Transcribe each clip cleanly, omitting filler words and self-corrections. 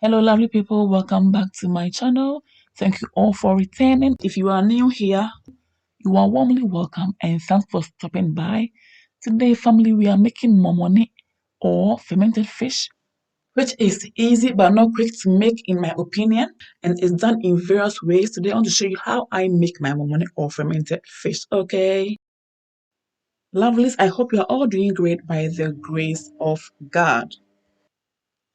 Hello, lovely people. Welcome back to my channel. Thank you all for returning. If you are new here, you are warmly welcome and thanks for stopping by. Today, family, we are making momone or fermented fish, which is easy but not quick to make, in my opinion, and it's done in various ways. Today, I want to show you how I make my momone or fermented fish. Okay, lovelies, I hope you are all doing great by the grace of God.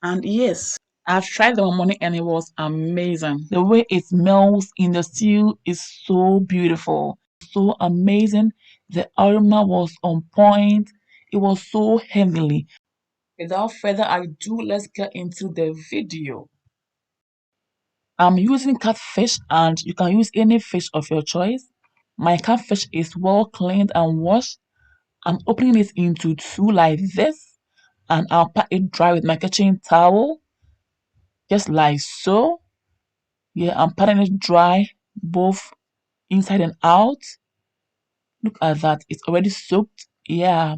And yes, I've tried the momone and it was amazing. The way it melts in the stew is so beautiful, so amazing. The aroma was on point. It was so heavenly. Without further ado, let's get into the video. I'm using catfish and you can use any fish of your choice. My catfish is well cleaned and washed. I'm opening it into two like this and I'll pat it dry with my kitchen towel, just like so. Yeah, I'm patting it dry, both inside and out. Look at that, it's already soaked. Yeah.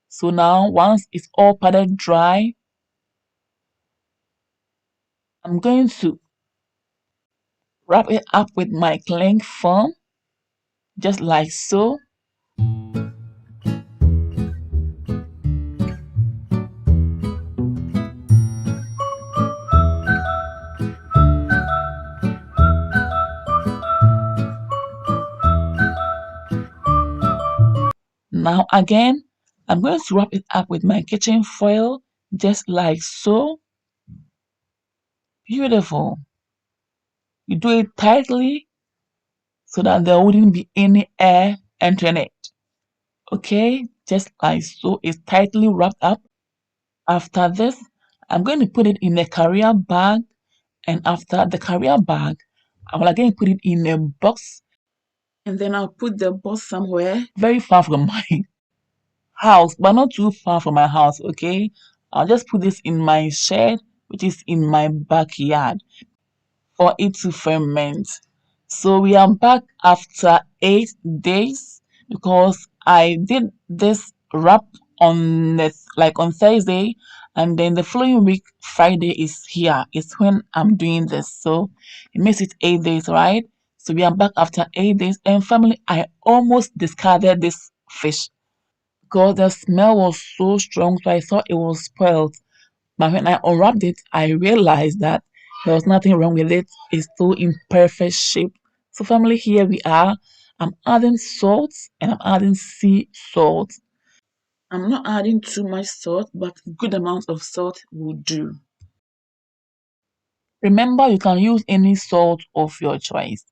So now, once it's all patted dry, I'm going to wrap it up with my cling film, just like so. Now again, I'm going to wrap it up with my kitchen foil, just like so. Beautiful. You do it tightly so that there wouldn't be any air entering it. Okay, just like so. It's tightly wrapped up. After this, I'm going to put it in a carrier bag, and after the carrier bag, I will again put it in a box, and then I'll put the box somewhere very far from my house, but not too far from my house, okay? I'll just put this in my shed, which is in my backyard, for it to ferment. So we are back after 8 days because I did this wrap on like on Thursday, and then the following week Friday is here. It's when I'm doing this, so it makes it 8 days, right? So we are back after 8 days, and family, I almost discarded this fish because the smell was so strong, so I thought it was spoiled. But when I unwrapped it, I realized that there was nothing wrong with it. It's still in perfect shape. So family, here we are. I'm adding salt and I'm adding sea salt. I'm not adding too much salt, but good amount of salt will do. Remember, you can use any salt of your choice.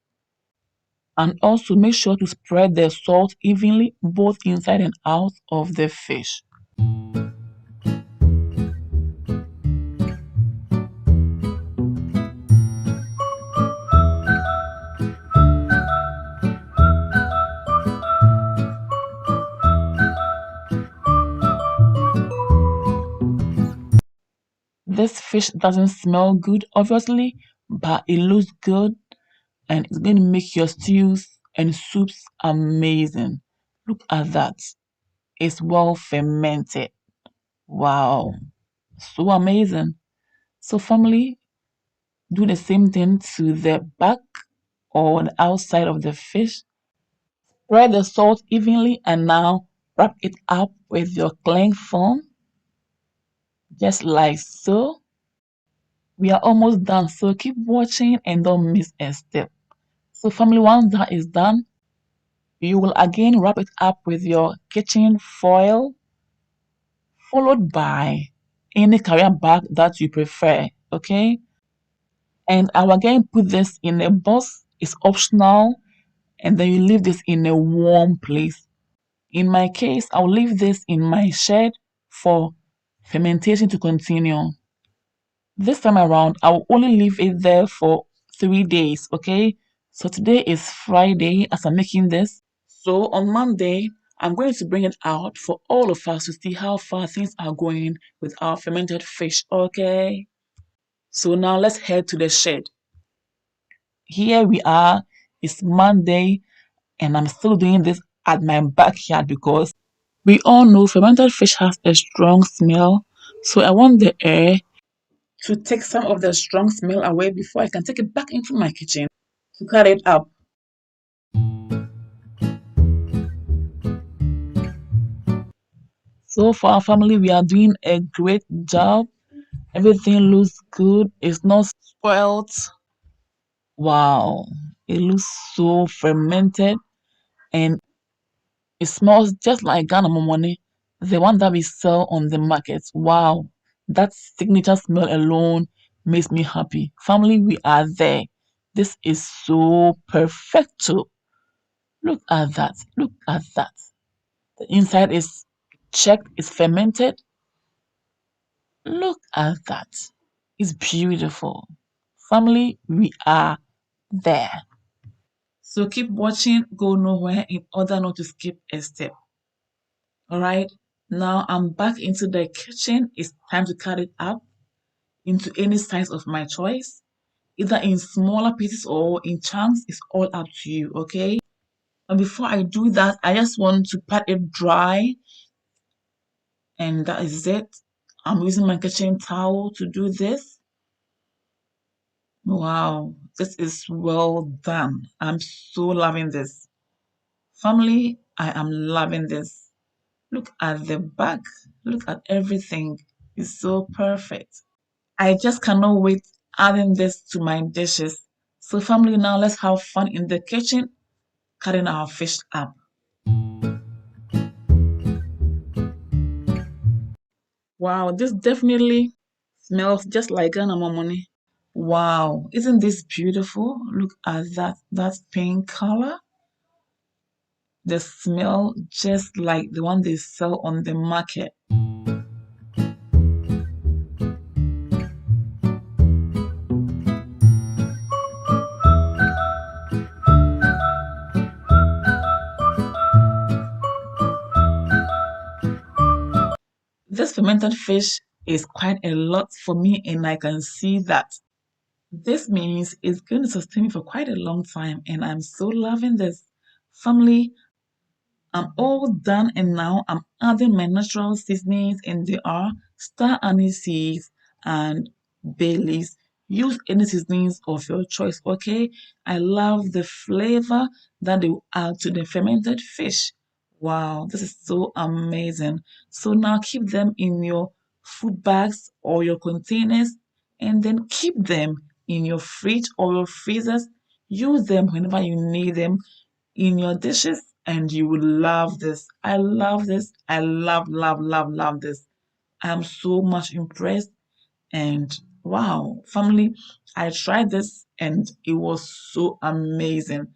And also make sure to spread the salt evenly both inside and out of the fish. This fish doesn't smell good, obviously, but it looks good and it's going to make your stews and soups amazing. Look at that. It's well fermented. Wow. So amazing. So, family, do the same thing to the back or the outside of the fish. Spread the salt evenly and now wrap it up with your cling film, just like so. We are almost done, so keep watching and don't miss a step. So family, once that is done, you will again wrap it up with your kitchen foil, followed by any carrier bag that you prefer, okay? And I will again put this in a box, it's optional, and then you leave this in a warm place. In my case, I'll leave this in my shed for fermentation to continue. This time around, I will only leave it there for 3 days, okay? So today is Friday as I'm making this. So on Monday, I'm going to bring it out for all of us to see how far things are going with our fermented fish, okay? So now let's head to the shed. Here we are, it's Monday, and I'm still doing this at my backyard because we all know fermented fish has a strong smell. So I want the air to take some of the strong smell away before I can take it back into my kitchen to cut it up. So for our family, we are doing a great job. Everything looks good. It's not spoiled. Wow. It looks so fermented and it smells just like Ghana Momone, the one that we sell on the market. Wow. That signature smell alone makes me happy. Family, we are there. This is so perfecto. Look at that. Look at that. The inside is checked, it's fermented. Look at that. It's beautiful. Family, we are there. So keep watching, go nowhere in order not to skip a step. All right. Now I'm back into the kitchen. It's time to cut it up into any size of my choice, either in smaller pieces or in chunks. It's all up to you. Okay. And before I do that, I just want to pat it dry, and that is it. I'm using my kitchen towel to do this. Wow, this is well done. I'm so loving this. Family, I am loving this. Look at the back. Look at everything. It's so perfect. I just cannot wait adding this to my dishes. So family, now let's have fun in the kitchen cutting our fish up. Wow, this definitely smells just like Ghana Momone. Wow, isn't this beautiful? Look at that pink color. The smell just like the one they sell on the market. This fermented fish is quite a lot for me, and I can see that. This means it's going to sustain me for quite a long time, and I'm so loving this. Family, I'm all done, and now I'm adding my natural seasonings, and they are star anise seeds and bay leaves. Use any seasonings of your choice, okay? I love the flavor that they will add to the fermented fish. Wow, this is so amazing. So now keep them in your food bags or your containers, and then keep them in your fridge or your freezers. Use them whenever you need them in your dishes, and you will love this. I love this. I love this. I am so much impressed, and wow, family, I tried this and it was so amazing.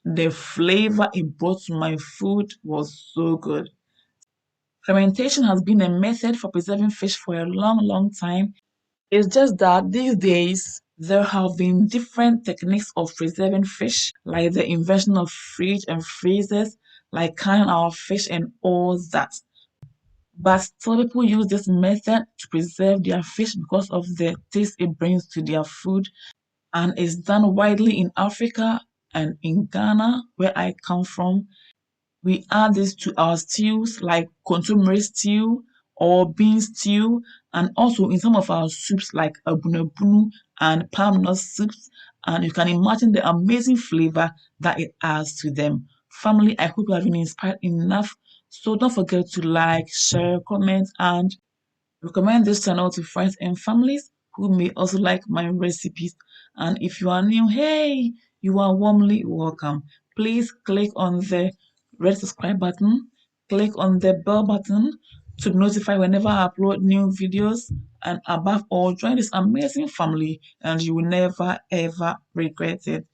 The flavor it brought to my food was so good. Fermentation has been a method for preserving fish for a long time. It's just that these days there have been different techniques of preserving fish, like the invention of fridge and freezers, like canning our fish and all that. But still, people use this method to preserve their fish because of the taste it brings to their food, and it's done widely in Africa and in Ghana, where I come from. We add this to our stews like contumely stew or bean stew, and also in some of our soups like abunabunu and palm nut soups. And you can imagine the amazing flavor that it adds to them. Family, I hope you have been inspired enough. So don't forget to like, share, comment, and recommend this channel to friends and families who may also like my recipes. And if you are new, hey, you are warmly welcome. Please click on the red subscribe button, click on the bell button to be notified whenever I upload new videos. And above all, join this amazing family and you will never ever regret it.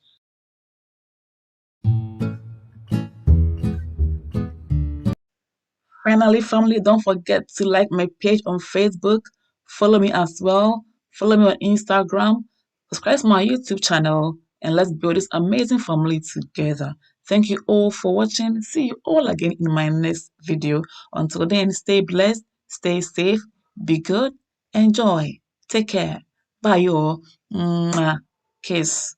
Finally, family, don't forget to like my page on Facebook, follow me as well, follow me on Instagram, subscribe to my YouTube channel, and let's build this amazing family together. Thank you all for watching. See you all again in my next video. Until then, stay blessed, stay safe, be good, enjoy, take care. Bye, y'all. Mwah. Kiss.